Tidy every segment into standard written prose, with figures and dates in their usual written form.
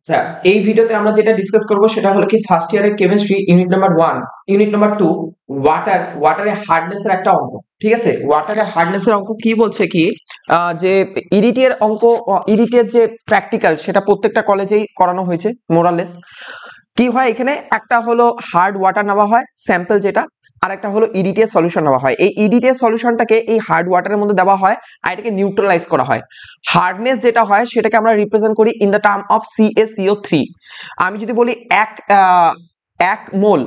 আচ্ছা, এই ভিডিওতে আমরা যেটা ডিসকাস করব সেটা হলো কি ফার্স্ট ইয়ারের chemistry unit number 1 unit number 2 ওয়াটারের হার্ডনেস এর একটা অঙ্ক। ঠিক আছে, ওয়াটারের হার্ডনেস এর অঙ্ক কি বলছে কি যে ইডিটি এর অঙ্ক, ইডিটি এর যে প্র্যাকটিক্যাল সেটা প্রত্যেকটা কলেজেই করানো হয়েছে মোরালেস। কি হয় এখানে, একটা হলো হার্ড ওয়াটার নেওয়া হয় স্যাম্পল যেটা, আর একটা হলো ইডিটি এর সলিউশন নেওয়া হয়। এই ইডিটি এর সলিউশনটাকে এই হার্ড ওয়াটারের মধ্যে দেওয়া হয় আর এটাকে নিউট্রালাইজ করা হয়। হার্ডনেস যেটা হয় সেটাকে আমরা রিপ্রেজেন্ট করি in the term of CaCO3। আমি যদি বলি এক মোল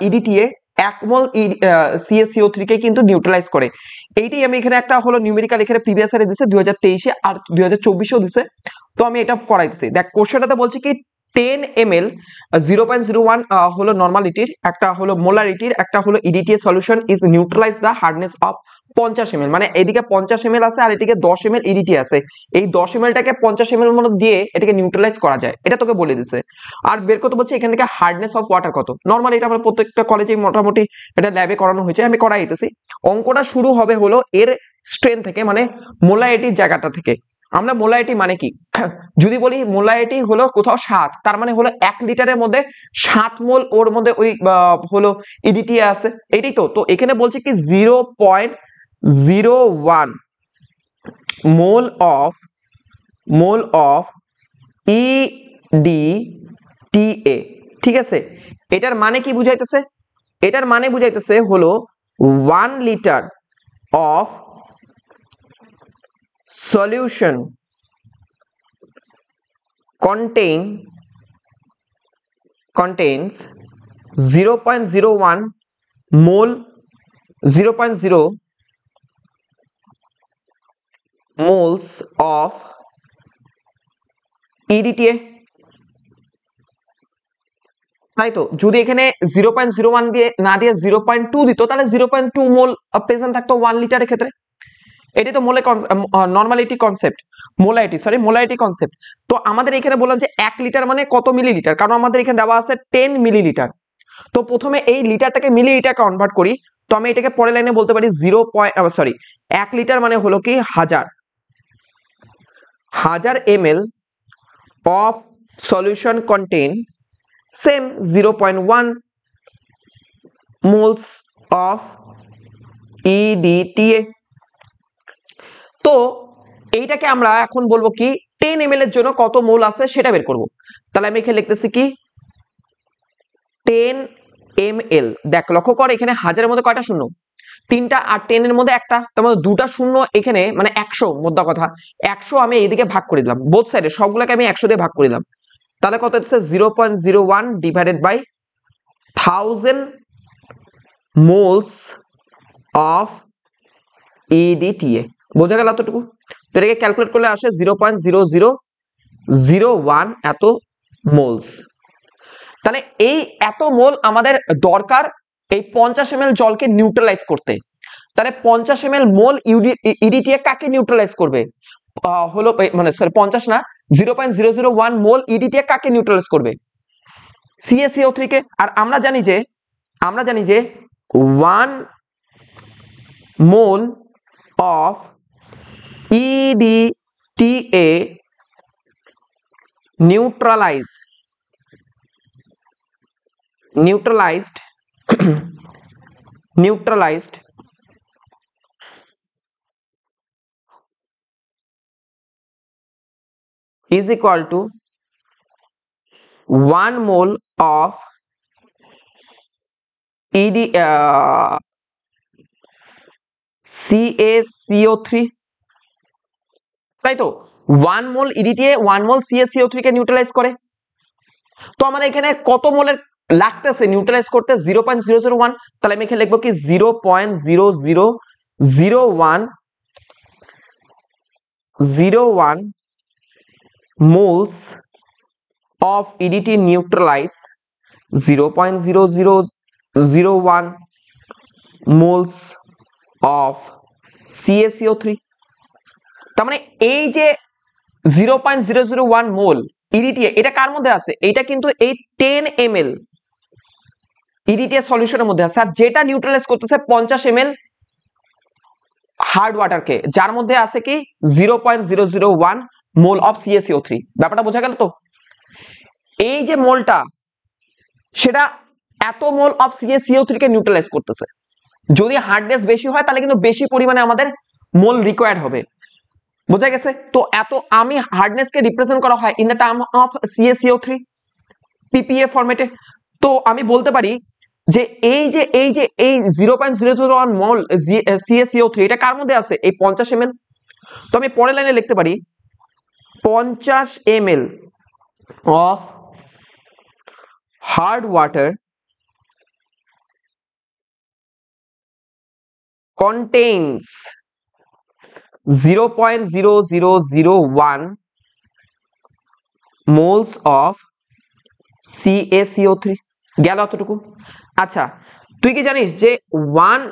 ইডিটি এ 1 মোল CaCO3 কে কিন্তু নিউট্রালাইজ করে। এইটাই আমি এখানে একটা হলো নিউমেরিক্যাল এখানে প্রিভিয়াস ইয়ারে দিছে 2023 আর 2024 দিছে। তো আমি এটা করাইতেছি। দেখ কোশ্চেনটাতে বলছি কি 10 ml 0.01 হলো নরমালিটির, একটা হলো মোলারিটির, একটা হলো ইডিটি এর solution is neutralise the hardness of 50 ml। মানে এদিকে 50 ml আছে আর এদিকে 10 ml ইডিটি আছে। এই 10 ml টাকে 50 ml এর মধ্যে দিয়ে এটাকে নিউট্রালাইজ করা যায়, এটা তোকে বলে দিছে। আর বের করতে বলছে এখান থেকে হার্ডনেস অফ ওয়াটার কত। নরমালি এটা আমরা প্রত্যেকটা কলেজেই মোটামুটি এটা ল্যাবে করানো হয়েছে, আমি করাইতেছি। অঙ্কটা শুরু হবে হলো এর স্ট্রেন থেকে, মানে মোলারিটির জায়গাটা থেকে। আমরা মোলারিটি মানে কি, যদি বলি মোলারিটি হলো কোথাও 7, তার মানে হলো 1 লিটারের মধ্যে 7 মোল ওর মধ্যে ওই হলো ইডিটি আছে, এটাই তো। তো এখানে বলছে কি 0.01 মোল অফ EDTA। ঠিক আছে, এটার মানে কি বুঝাইতেছে? এটার মানে বুঝাইতেছে হলো 1 litre of solution contains 0.01 mole 0.0 moles of EDTA। তাই তো, যদি এখানে 0.01 দিয়ে না দিয়ে 0.2 দিত তাহলে 0.2 মোল প্রেজেন্ট থাকতো 1 লিটারের ক্ষেত্রে। এটি তো নরমালিটি কনসেপ্ট, মোলারিটি কনসেপ্ট। তো আমাদের এখানে বললাম যে 1 লিটার মানে কত মিলিলিটার, কারণ আমাদের এখানে দেওয়া আছে 10 মিলিলিটার। তো প্রথমে এই লিটারটাকে মিলিলিটার কনভার্ট করি। তো আমি এটাকে পরের লাইনে বলতে পারি 1 লিটার মানে হলো কি 1000 ml of solution contain same 0.1 moles of EDTA। তো এইটাকে আমরা এখন বলবো কি 10 ml এর জন্য কত মোল আছে সেটা বের করব। তাহলে আমি এখানে লিখতেছি কি 10 ml। দেখ লক্ষ্য কর এখানে 1000 এর মধ্যে কয়টা শূন্য, 3টা, আর 10 এর মধ্যে একটা, তার মধ্যে 2টা শূন্য এখানে, মানে 100 মোদ্দা কথা। 100 আমি এইদিকে ভাগ করে দিলাম, বোথ সাইডে সবগুলোকে আমি 100 দিয়ে ভাগ করে দিলাম। তাহলে কত হচ্ছে 0.01 divided by 1000 moles of EDTA। বোঝা গেল এতটুকু? তো এটাকে ক্যালকুলেট করলে আসে 0.0001 এত মোলস। তাহলে এই এত মোল আমাদের দরকার এই 50 ml জলকে নিউট্রালাইজ করতে। তাহলে 50 ml মোল EDTA কাকে নিউট্রালাইজ করবে? হলো মানে সরি 50 না, 0.001 মোল EDTA কাকে নিউট্রালাইজ করবে? CaCO3 কে। আর আমরা জানি যে 1 মোল of EDTA neutralized is equal to 1 mole of CaCO3। তাই তো 1 মোল EDTA 1 মোল CaCO3 কে নিউট্রালাইজ করে। তো আমাদের এখানে কত মোলের লাগতেছে নিউট্রালাইজ করতে? 0.001। তাহলে আমি এখানে লিখবো কি 0.0001 moles of EDTA neutralize 0.0001 moles of CaCO3। তার মানে এই যে 0.001 মোল EDTA এটা কার মধ্যে আছে? এটা কিন্তু এই 10 ml EDTA সলিউশনের মধ্যে আছে, আর যেটা নিউট্রালাইজ করতেছে 50 ml হার্ড ওয়াটারকে, যার মধ্যে আছে কি 0.001 মোল অফ CaCO3। ব্যাপারটা বোঝা গেল তো? এই যে মোলটা, সেটা এত mole of CaCO3 K neutralise করতেছে। যদি হার্ডনেস বেশি হয় তাহলে কিন্তু বেশি পরিমাণে আমাদের মোল রিকোয়ার্ড হবে। বোঝা গেছে তো? এত আমি হার্ডনেস কে রিপ্রেজেন্ট করা হয় in the term of CaCO3 PPA ফরম্যাটে। তো আমি বলতে পারি যে এই 0.001 মোল CaCO3 এটা কার মধ্যে আছে? এই 50 ml। তো আমি পরের লাইনে লিখতে পারি 50 ml of hard water contains 0.0001 moles of CaCO3। গেল অতটুকু? আচ্ছা, তুই কি জানিস যে 1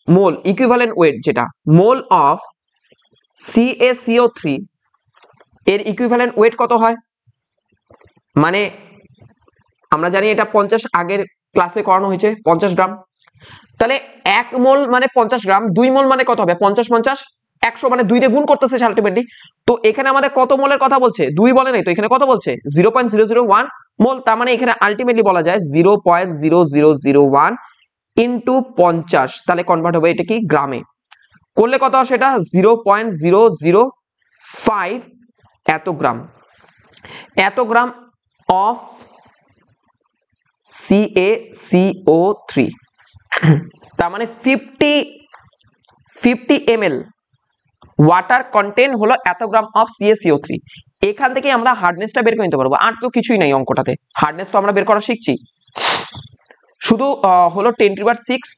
মোল ইকুইভ্যালেন্ট ওয়েট, যেটা মোল অফ CaCO3 এর ইকুইভ্যালেন্ট ওয়েট কত হয়? মানে আমরা জানি এটা 50 আগের ক্লাসে করানো হয়েছে 50 গ্রাম। তাহলে 1 মোল মানে 50 গ্রাম, 2 মোল মানে কত হবে? 50 50 100, মানে 2 দিয়ে গুণ করতেছে আলটিমেটলি। তো এখানে আমাদের কত মোলের কথা বলছে? 2 বলে নাই তো, এখানে কত বলছে? 0.001 মোল। তার মানে এখানে আলটিমেটলি বলা যায় 0.0001 ইনটু 50, তাহলে কনভার্ট হবে এটা কি গ্রামে। করলে কত আসে? এটা 0.005 এত গ্রাম অফ CaCO3। তার মানে 50 ml ওয়াটার কন্টেন্ট হলো এত গ্রাম অফ CaCO3। এখান থেকে আমরা হার্ডনেসটা বের করে নিতে পারবো। আর তো কিছুই নাই অঙ্কটাতে, হার্ডনেস তো আমরা বের করা শিখছি, শুধু হলো 10⁶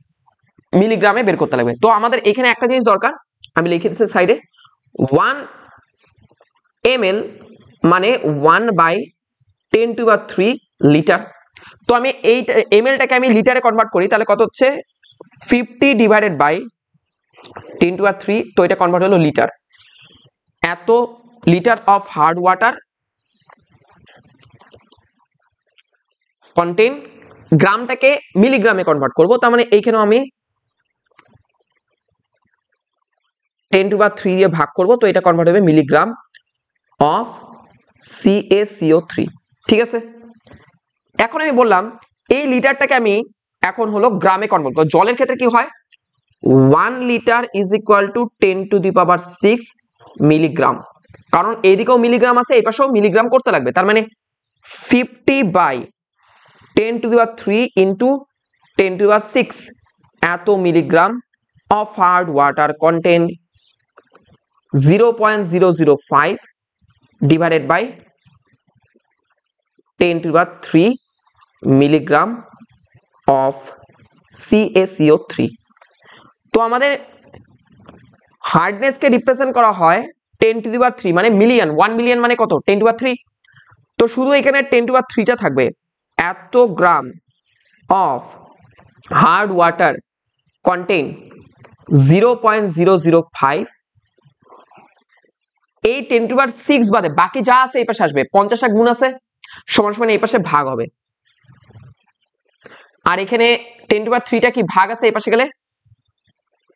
মিলিগ্রামে বের করতে লাগবে। তো আমাদের এখানে একটা জিনিস দরকার, আমি লিখে দিচ্ছি সাইডে, 1 ml মানে 1/10⁻³ লিটার। তো আমি এই mlটাকে আমি লিটারে কনভার্ট করি, তাহলে কত হচ্ছে? 50/10⁻³। তো এটা কনভার্ট হলো লিটার। এত litre of hard water contain, গ্রামটাকে মিলিগ্রামে কনভার্ট করব। তার মানে এইখানেও আমি 10⁻³ দিয়ে ভাগ করব, তো এটা কনভার্ট হবে মিলিগ্রাম অফ CaCO3। ঠিক আছে? এখন আমি বললাম এই লিটারটাকে আমি এখন হলো গ্রামে কনভার্ট করব। জলের ক্ষেত্রে কি হয়? 1 litre is equal to 10⁶ milligram, কারণ এইদিকেও মিলিগ্রাম আছে, এই পাশেও মিলিগ্রাম করতে লাগবে। তার মানে 50/10⁻³ ইন্টু 10⁶ এত milligram of hard water content 0.005 divided by 10⁻³ milligram of CaCO3। তো আমাদের হার্ডনেসকে রিপ্রেজেন্ট করা হয় 10⁻³ মানে মিলিয়ন, 1 মিলিয়ন মানে কত? 10⁻³। তো শুধু এখানে 10⁻³ থাকবে। এত gram of hard water contain 0.005, এই 10⁻6 বাদে বাকি যা আছে এই পাশে আসবে, 50 গুণ আছে সমান সমান এই পাশে ভাগ হবে। আর এখানে 10⁻3টা কি ভাগ আছে, এই পাশে গেলে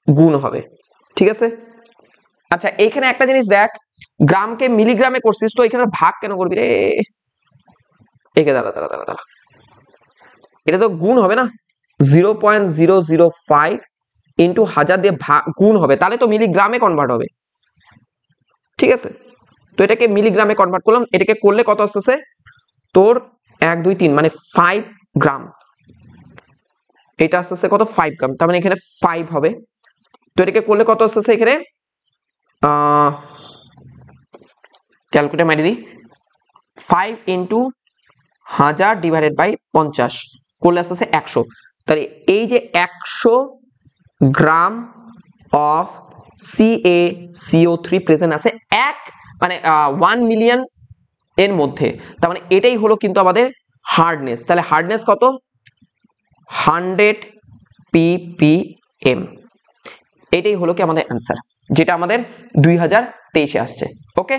গুণ হবে। ঠিক আছে? আচ্ছা, এইখানে একটা জিনিস দেখ, গ্রামকে মিলিগ্রামে করছিস, তো এখানে ভাগ কেন করবি রে? একে দাঁড়া, এটা তো গুণ হবে না? 0.005 ইন্টু 1000 দিয়ে গুণ হবে, তাহলে তো মিলিগ্রামে কনভার্ট হবে। ঠিক আছে? তো এটাকে মিলিগ্রামে কনভার্ট করলাম। এটাকে করলে কত আসতেছে তোর? 1 2 3 মানে 5 গ্রাম। এটা আসতেছে কত? 5 গ্রাম। তার মানে এখানে 5 হবে। তো এটাকে করলে কত আসতেছে? এখানে ক্যালকুলেটর মারি দিই, 5 ইন্টু 1000 ডিভাইডেড বাই 50 করলে আসতেছে 100। তাহলে এই যে 100 গ্রাম অফ CaCO3 প্রেজেন্ট আছে মানে 1 মিলিয়ন এর মধ্যে। তার মানে এটাই হলো কিন্তু আমাদের হার্ডনেস। তাহলে হার্ডনেস কত? 100 ppm। এটাই হলো কি আমাদের অ্যান্সার, যেটা আমাদের 2023-এ আসছে। ওকে।